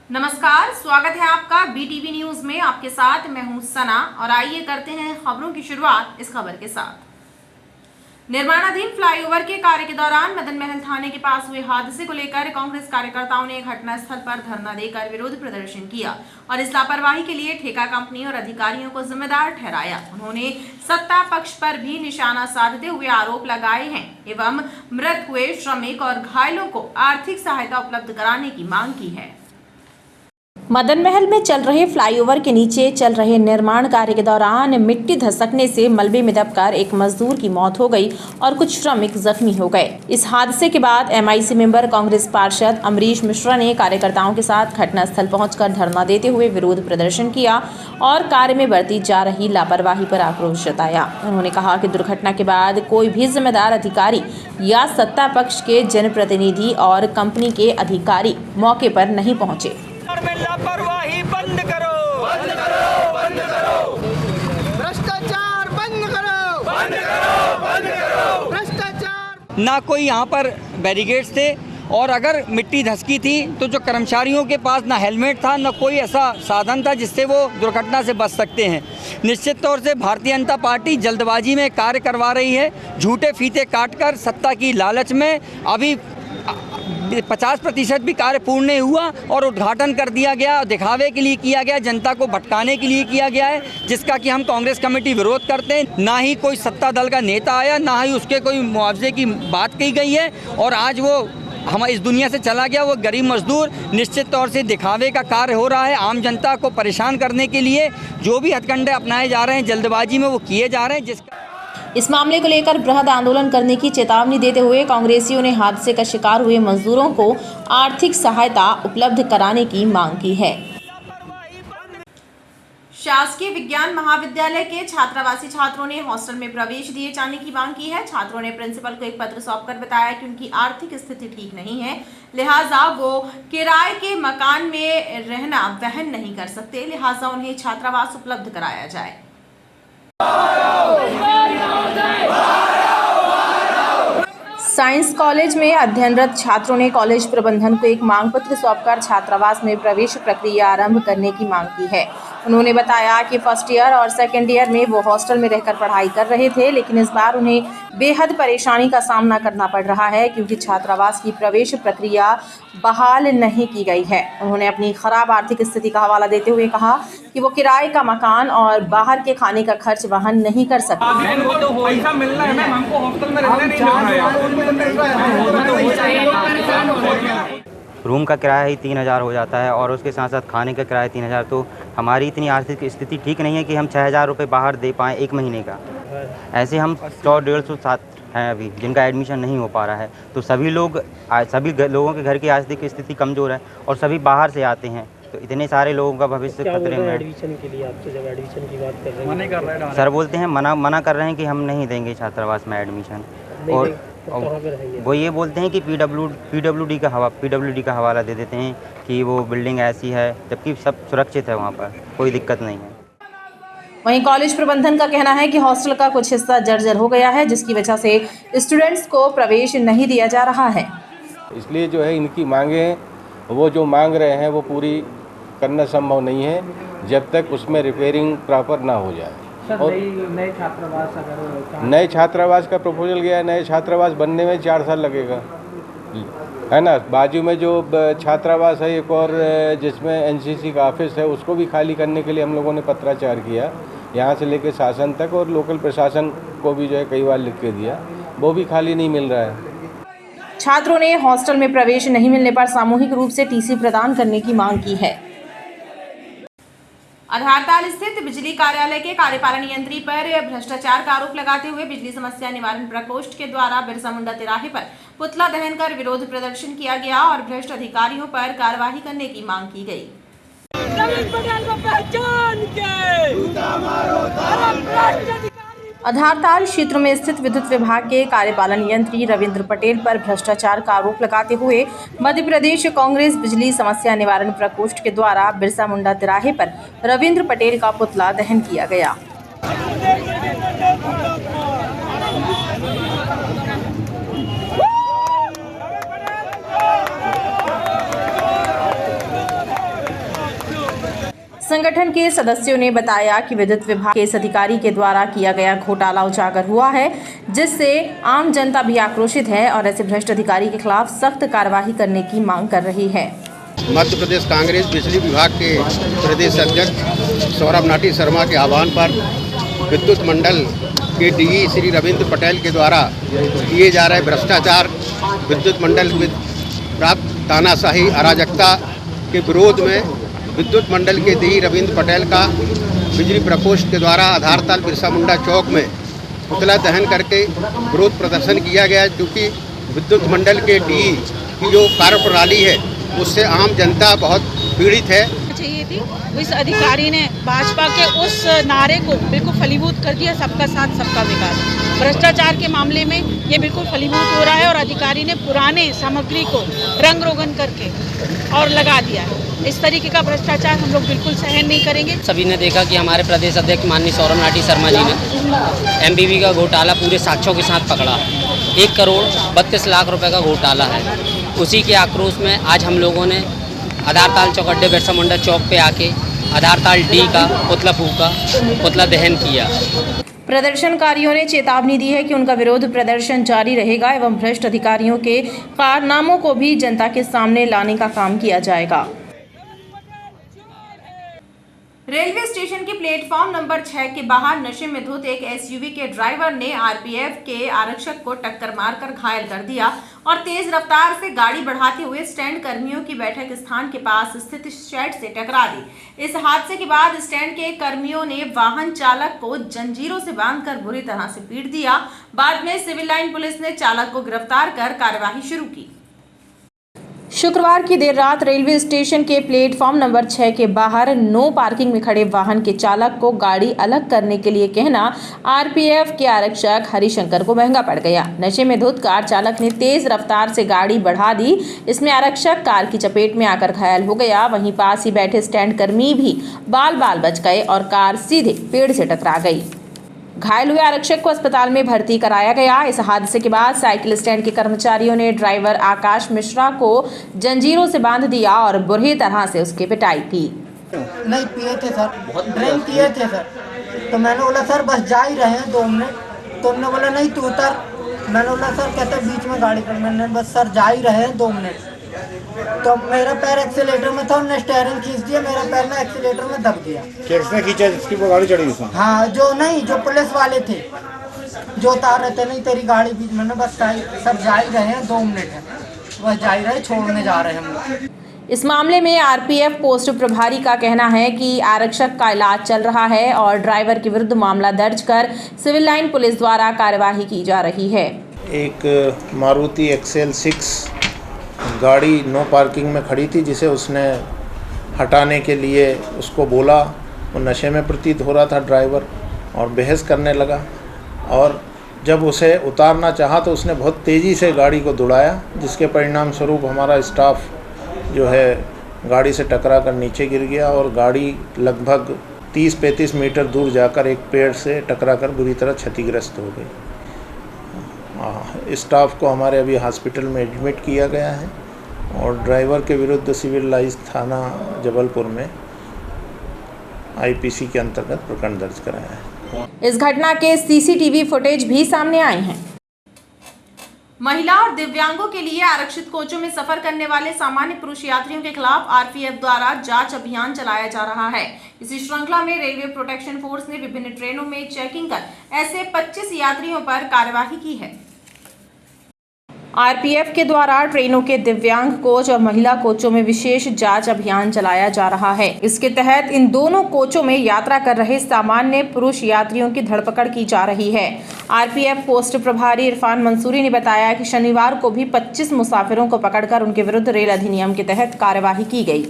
नमस्कार, स्वागत है आपका BTV न्यूज में। आपके साथ मैं हूं सना और आइए करते हैं खबरों की शुरुआत इस खबर के साथ। निर्माणाधीन फ्लाईओवर के कार्य के दौरान मदन महल थाने के पास हुए हादसे को लेकर कांग्रेस कार्यकर्ताओं ने घटनास्थल पर धरना देकर विरोध प्रदर्शन किया और इस लापरवाही के लिए ठेका कंपनी और अधिकारियों को जिम्मेदार ठहराया। उन्होंने सत्ता पक्ष पर भी निशाना साधते हुए आरोप लगाए हैं एवं मृत हुए श्रमिक और घायलों को आर्थिक सहायता उपलब्ध कराने की मांग की है। मदन महल में चल रहे फ्लाईओवर के नीचे चल रहे निर्माण कार्य के दौरान मिट्टी धसकने से मलबे में दबकर एक मजदूर की मौत हो गई और कुछ श्रमिक जख्मी हो गए। इस हादसे के बाद MIC मेंबर कांग्रेस पार्षद अमरीश मिश्रा ने कार्यकर्ताओं के साथ घटनास्थल पहुंचकर धरना देते हुए विरोध प्रदर्शन किया और कार्य में बरती जा रही लापरवाही पर आक्रोश जताया। उन्होंने कहा कि दुर्घटना के बाद कोई भी जिम्मेदार अधिकारी या सत्ता पक्ष के जनप्रतिनिधि और कंपनी के अधिकारी मौके पर नहीं पहुंचे। में लापरवाही बंद करो, बंद करो, बंद करो, भ्रष्टाचार बंद करो, बंद करो, बंद करो, भ्रष्टाचार। ना कोई यहाँ पर बैरिकेड्स थे और अगर मिट्टी धसकी थी तो जो कर्मचारियों के पास ना हेलमेट था, ना कोई ऐसा साधन था जिससे वो दुर्घटना से बच सकते हैं। निश्चित तौर से भारतीय जनता पार्टी जल्दबाजी में कार्य करवा रही है, झूठे फीते काटकर सत्ता की लालच में। अभी 50% भी कार्य पूर्ण नहीं हुआ और उद्घाटन कर दिया गया, दिखावे के लिए किया गया, जनता को भटकाने के लिए किया गया है, जिसका कि हम कांग्रेस कमेटी विरोध करते हैं। ना ही कोई सत्ता दल का नेता आया, ना ही उसके कोई मुआवजे की बात कही गई है और आज वो हम इस दुनिया से चला गया। वो गरीब मजदूर निश्चित तौर से दिखावे का कार्य हो रहा है। आम जनता को परेशान करने के लिए जो भी हथकंडे अपनाए जा रहे हैं, जल्दबाजी में वो किए जा रहे हैं। जिसका इस मामले को लेकर बृहद आंदोलन करने की चेतावनी देते हुए कांग्रेसियों ने हादसे का शिकार हुए मजदूरों को आर्थिक सहायता उपलब्ध कराने की मांग की है। शासकीय विज्ञान महाविद्यालय के छात्रावासी छात्रों ने हॉस्टल में प्रवेश दिए जाने की मांग की है। छात्रों ने प्रिंसिपल को एक पत्र सौंपकर बताया कि उनकी आर्थिक स्थिति ठीक नहीं है, लिहाजा वो किराए के मकान में रहना वहन नहीं कर सकते, लिहाजा उन्हें छात्रावास उपलब्ध कराया जाए। साइंस कॉलेज में अध्ययनरत छात्रों ने कॉलेज प्रबंधन को एक मांग पत्र सौंपकर छात्रावास में प्रवेश प्रक्रिया आरंभ करने की मांग की है। उन्होंने बताया कि फर्स्ट ईयर और सेकेंड ईयर में वो हॉस्टल में रहकर पढ़ाई कर रहे थे, लेकिन इस बार उन्हें बेहद परेशानी का सामना करना पड़ रहा है क्योंकि छात्रावास की प्रवेश प्रक्रिया बहाल नहीं की गई है। उन्होंने अपनी खराब आर्थिक स्थिति का हवाला देते हुए कहा कि वो किराए का मकान और बाहर के खाने का खर्च वहन नहीं कर सकते। रूम का किराया ही 3000 हो जाता है और उसके साथ साथ खाने का किराया 3000। तो हमारी इतनी आर्थिक स्थिति ठीक नहीं है कि हम 6000 रुपये बाहर दे पाएँ एक महीने का। ऐसे हम 100-150 हैं अभी जिनका एडमिशन नहीं हो पा रहा है। तो सभी लोगों के घर की आर्थिक स्थिति कमज़ोर है और सभी बाहर से आते हैं, तो इतने सारे लोगों का भविष्य खतरे में। एडमिशन के लिए आपसे जब एडमिशन की बात कर रहे हैं, सर बोलते हैं मना कर रहे हैं कि हम नहीं देंगे छात्रावास में एडमिशन। और वो ये बोलते हैं कि PWD का हवाला दे देते हैं कि वो बिल्डिंग ऐसी है, जबकि सब सुरक्षित है, वहाँ पर कोई दिक्कत नहीं है। वहीं कॉलेज प्रबंधन का कहना है कि हॉस्टल का कुछ हिस्सा जर्जर हो गया है, जिसकी वजह से स्टूडेंट्स को प्रवेश नहीं दिया जा रहा है। इसलिए जो है इनकी मांगे, वो जो मांग रहे हैं वो पूरी करना संभव नहीं है जब तक उसमें रिपेयरिंग प्रॉपर ना हो जाए। और नए छात्रावास नए छात्रावास का प्रपोजल गया है, नए छात्रावास बनने में 4 साल लगेगा, है ना। बाजू में जो छात्रावास है एक और जिसमें NCC का ऑफिस है, उसको भी खाली करने के लिए हम लोगों ने पत्राचार किया, यहाँ से लेकर शासन तक, और लोकल प्रशासन को भी जो है कई बार लिख के दिया, वो भी खाली नहीं मिल रहा है। छात्रों ने हॉस्टल में प्रवेश नहीं मिलने पर सामूहिक रूप से TC प्रदान करने की मांग की है। आधारताल स्थित बिजली कार्यालय के कार्यपालन यंत्री पर भ्रष्टाचार का आरोप लगाते हुए बिजली समस्या निवारण प्रकोष्ठ के द्वारा बिरसा मुंडा तिराहे पर पुतला दहन कर विरोध प्रदर्शन किया गया और भ्रष्ट अधिकारियों पर कार्रवाई करने की मांग की गई। आधारताल क्षेत्र में स्थित विद्युत विभाग के कार्यपालन यंत्री रविंद्र पटेल पर भ्रष्टाचार का आरोप लगाते हुए मध्य प्रदेश कांग्रेस बिजली समस्या निवारण प्रकोष्ठ के द्वारा बिरसा मुंडा तिराहे पर रविंद्र पटेल का पुतला दहन किया गया। संगठन के सदस्यों ने बताया कि विद्युत विभाग के इस अधिकारी के द्वारा किया गया घोटाला उजागर हुआ है, जिससे आम जनता भी आक्रोशित है और ऐसे भ्रष्ट अधिकारी के खिलाफ सख्त कार्यवाही करने की मांग कर रही है। मध्य प्रदेश कांग्रेस बिजली विभाग के प्रदेश अध्यक्ष सौरभ नाटी शर्मा के आह्वान पर विद्युत मंडल के डीई श्री रविंद्र पटेल के द्वारा किए जा रहे भ्रष्टाचार, विद्युत मंडल में प्राप्त तानाशाही, अराजकता के विरोध में विद्युत मंडल के डीई रविंद्र पटेल का बिजली प्रकोष्ठ के द्वारा आधारताल बिरसा मुंडा चौक में पुतला दहन करके विरोध प्रदर्शन किया गया, क्योंकि विद्युत मंडल के डीई की जो कार्य प्रणाली है उससे आम जनता बहुत पीड़ित है। चाहिए थी इस अधिकारी ने भाजपा के उस नारे को बिल्कुल फलीभूत कर दिया, सबका साथ सबका विकास। भ्रष्टाचार के मामले में ये बिल्कुल फलीभूत हो रहा है और अधिकारी ने पुराने सामग्री को रंग रोगन करके और लगा दिया है। इस तरीके का भ्रष्टाचार हम लोग बिल्कुल सहन नहीं करेंगे। सभी ने देखा कि हमारे प्रदेश अध्यक्ष माननीय सौरभ नाटी शर्मा जी ने एमबीबी का घोटाला पूरे साक्ष्यों के साथ पकड़ा। 1 करोड़ 32 लाख रुपए का घोटाला है। उसी के आक्रोश में आज हम लोगों ने आधारताल चौकड्डे बिरसा मुंडा चौक पे आके आधारताल डी का पुतला फूका, पुतला दहन किया। प्रदर्शनकारियों ने चेतावनी दी है कि उनका विरोध प्रदर्शन जारी रहेगा एवं भ्रष्ट अधिकारियों के कारनामों को भी जनता के सामने लाने का काम किया जाएगा। रेलवे स्टेशन के प्लेटफॉर्म नंबर 6 के बाहर नशे में धुत एक एसयूवी के ड्राइवर ने आरपीएफ के आरक्षक को टक्कर मारकर घायल कर दिया और तेज रफ्तार से गाड़ी बढ़ाते हुए स्टैंड कर्मियों की बैठक स्थान के पास स्थित शेड से टकरा दी। इस हादसे के बाद स्टैंड के कर्मियों ने वाहन चालक को जंजीरों से बांधकर बुरी तरह से पीट दिया। बाद में सिविल लाइन पुलिस ने चालक को गिरफ्तार कर कार्यवाही शुरू की। शुक्रवार की देर रात रेलवे स्टेशन के प्लेटफॉर्म नंबर 6 के बाहर नो पार्किंग में खड़े वाहन के चालक को गाड़ी अलग करने के लिए कहना आरपीएफ के आरक्षक हरिशंकर को महंगा पड़ गया। नशे में धुत कार चालक ने तेज रफ्तार से गाड़ी बढ़ा दी। इसमें आरक्षक कार की चपेट में आकर घायल हो गया। वहीं पास ही बैठे स्टैंड कर्मी भी बाल बाल बच गए और कार सीधे पेड़ से टकरा गई। घायल हुए आरक्षक को अस्पताल में भर्ती कराया गया। इस हादसे के बाद साइकिल स्टैंड के कर्मचारियों ने ड्राइवर आकाश मिश्रा को जंजीरों से बांध दिया और बुरी तरह से उसकी पिटाई की। नहीं पिए थे सर, ड्रिंक किए थे सर। तो मैंने बोला सर बस जा ही रहे हैं 2 मिनट। तो उन्होंने बोला नहीं तू उतर। मैंने बोला सर कहते बीच में गाड़ी पर। मैंने बस सर जा ही रहे हैं 2 मिनट। तो मेरा पैर एक्सीलेटर में था, उन्होंने स्टीयरिंग खींच दिया, मेरा पैर ना एक्सीलेटर में दब गया। किसने खींचा जिसकी वो गाड़ी चढ़ी उसमें? हाँ जो पुलिस वाले थे जो उतार रहे थे, नहीं तेरी गाड़ी बीच में। बस सब जा ही रहे हैं 2 मिनट है, बस जा ही रहे, छोड़ने जा रहे हैं हम लोग। इस मामले में आरपीएफ पोस्ट प्रभारी का कहना है कि आरक्षक का इलाज चल रहा है और ड्राइवर के विरुद्ध मामला दर्ज कर सिविल लाइन पुलिस द्वारा कार्यवाही की जा रही है। एक मारुति एक्सेल 6 गाड़ी नो पार्किंग में खड़ी थी, जिसे उसने हटाने के लिए उसको बोला। वो नशे में प्रतीत हो रहा था ड्राइवर और बहस करने लगा, और जब उसे उतारना चाहा तो उसने बहुत तेज़ी से गाड़ी को दौड़ाया, जिसके परिणाम स्वरूप हमारा स्टाफ जो है गाड़ी से टकरा कर नीचे गिर गया और गाड़ी लगभग 30-35 मीटर दूर जाकर एक पेड़ से टकरा कर बुरी तरह क्षतिग्रस्त हो गई। स्टाफ को हमारे अभी हॉस्पिटल में एडमिट किया गया है और ड्राइवर के विरुद्ध सिविल लाइंस थाना जबलपुर में आईपीसी के अंतर्गत प्रकरण दर्ज कराया है। इस घटना के सीसीटीवी फुटेज भी सामने आए हैं। महिला और दिव्यांगों के लिए आरक्षित कोचों में सफर करने वाले सामान्य पुरुष यात्रियों के खिलाफ आरपीएफ द्वारा जांच अभियान चलाया जा रहा है। इसी श्रृंखला में रेलवे प्रोटेक्शन फोर्स ने विभिन्न ट्रेनों में चेकिंग कर ऐसे 25 यात्रियों पर कार्यवाही की है। आरपीएफ के द्वारा ट्रेनों के दिव्यांग कोच और महिला कोचों में विशेष जांच अभियान चलाया जा रहा है। इसके तहत इन दोनों कोचों में यात्रा कर रहे सामान्य पुरुष यात्रियों की धरपकड़ की जा रही है। आरपीएफ पोस्ट प्रभारी इरफान मंसूरी ने बताया कि शनिवार को भी 25 मुसाफिरों को पकड़कर उनके विरुद्ध रेल अधिनियम के तहत कार्यवाही की गई।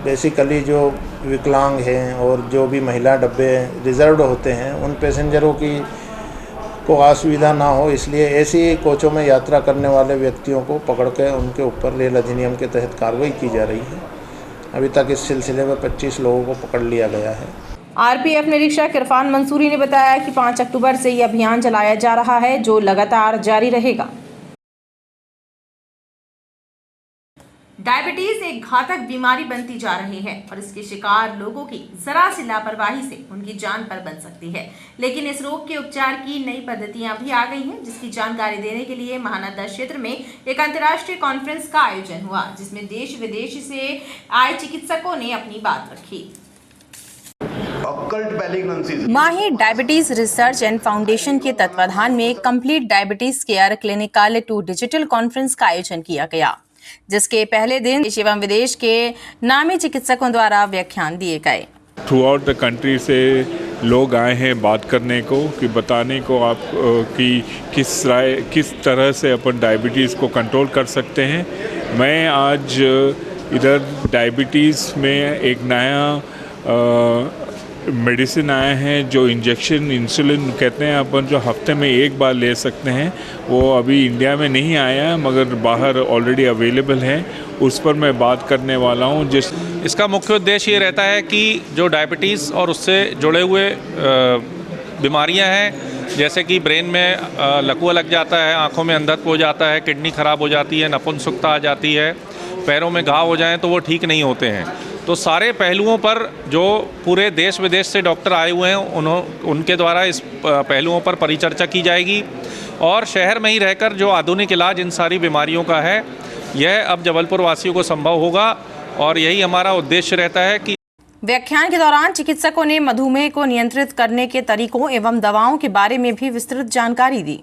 बेसिकली जो विकलांग हैं और जो भी महिला डब्बे रिजर्व्ड होते हैं, उन पैसेंजरों की को असुविधा ना हो, इसलिए ऐसी कोचों में यात्रा करने वाले व्यक्तियों को पकड़ कर उनके ऊपर रेल अधिनियम के तहत कार्रवाई की जा रही है। अभी तक इस सिलसिले में 25 लोगों को पकड़ लिया गया है। आरपीएफ निरीक्षक इरफान मंसूरी ने बताया कि 5 अक्टूबर से ये अभियान चलाया जा रहा है, जो लगातार जारी रहेगा। डायबिटीज एक घातक बीमारी बनती जा रही है और इसके शिकार लोगों की जरा सी लापरवाही से उनकी जान पर बन सकती है। लेकिन इस रोग के उपचार की नई पद्धतियां भी आ गई हैं, जिसकी जानकारी देने के लिए महानदा क्षेत्र में एक अंतर्राष्ट्रीय कॉन्फ्रेंस का आयोजन हुआ, जिसमें देश विदेश से आए चिकित्सकों ने अपनी बात रखी। माहिर डायबिटीज रिसर्च एंड फाउंडेशन के तत्वाधान में complete diabetes care clinical to digital conference का आयोजन किया गया, जिसके पहले दिन देश एवं विदेश के नामी चिकित्सकों द्वारा व्याख्यान दिए गए। थ्रू आउट द कंट्री से लोग आए हैं बात करने को, कि बताने को आप कि किस तरह से अपन डायबिटीज़ को कंट्रोल कर सकते हैं। मैं आज इधर डायबिटीज़ में एक नया मेडिसिन आए हैं जो इंजेक्शन इंसुलिन कहते हैं अपन, जो हफ्ते में एक बार ले सकते हैं। वो अभी इंडिया में नहीं आया मगर बाहर ऑलरेडी अवेलेबल है, उस पर मैं बात करने वाला हूँ। इसका मुख्य उद्देश्य ये रहता है कि जो डायबिटीज़ और उससे जुड़े हुए बीमारियां हैं, जैसे कि ब्रेन में लकवा लग जाता है, आँखों में अंधत्व हो जाता है, किडनी ख़राब हो जाती है, नपुंसकता आ जाती है, पैरों में घाव हो जाएँ तो वो ठीक नहीं होते हैं। तो सारे पहलुओं पर जो पूरे देश विदेश से डॉक्टर आए हुए हैं उनके द्वारा इस पहलुओं पर परिचर्चा की जाएगी और शहर में ही रहकर जो आधुनिक इलाज इन सारी बीमारियों का है यह अब जबलपुर वासियों को संभव होगा और यही हमारा उद्देश्य रहता है कि व्याख्यान के दौरान चिकित्सकों ने मधुमेह को नियंत्रित करने के तरीकों एवं दवाओं के बारे में भी विस्तृत जानकारी दी।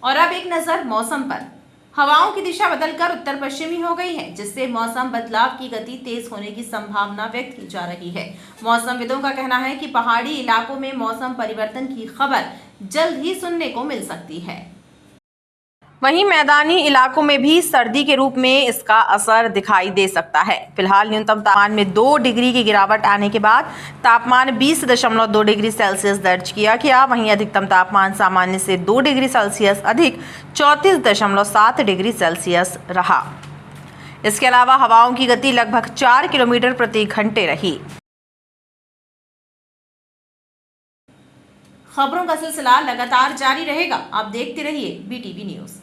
और अब एक नजर मौसम पर। हवाओं की दिशा बदलकर उत्तर पश्चिमी हो गई है, जिससे मौसम बदलाव की गति तेज होने की संभावना व्यक्त की जा रही है। मौसमविदों का कहना है कि पहाड़ी इलाकों में मौसम परिवर्तन की खबर जल्द ही सुनने को मिल सकती है। वहीं मैदानी इलाकों में भी सर्दी के रूप में इसका असर दिखाई दे सकता है। फिलहाल न्यूनतम तापमान में 2 डिग्री की गिरावट आने के बाद तापमान 20.2 डिग्री सेल्सियस दर्ज किया गया। वहीं अधिकतम तापमान सामान्य से 2 डिग्री सेल्सियस अधिक 34.7 डिग्री सेल्सियस रहा। इसके अलावा हवाओं की गति लगभग 4 किलोमीटर प्रति घंटे रही। खबरों का सिलसिला लगातार जारी रहेगा। आप देखते रहिए BTV न्यूज़।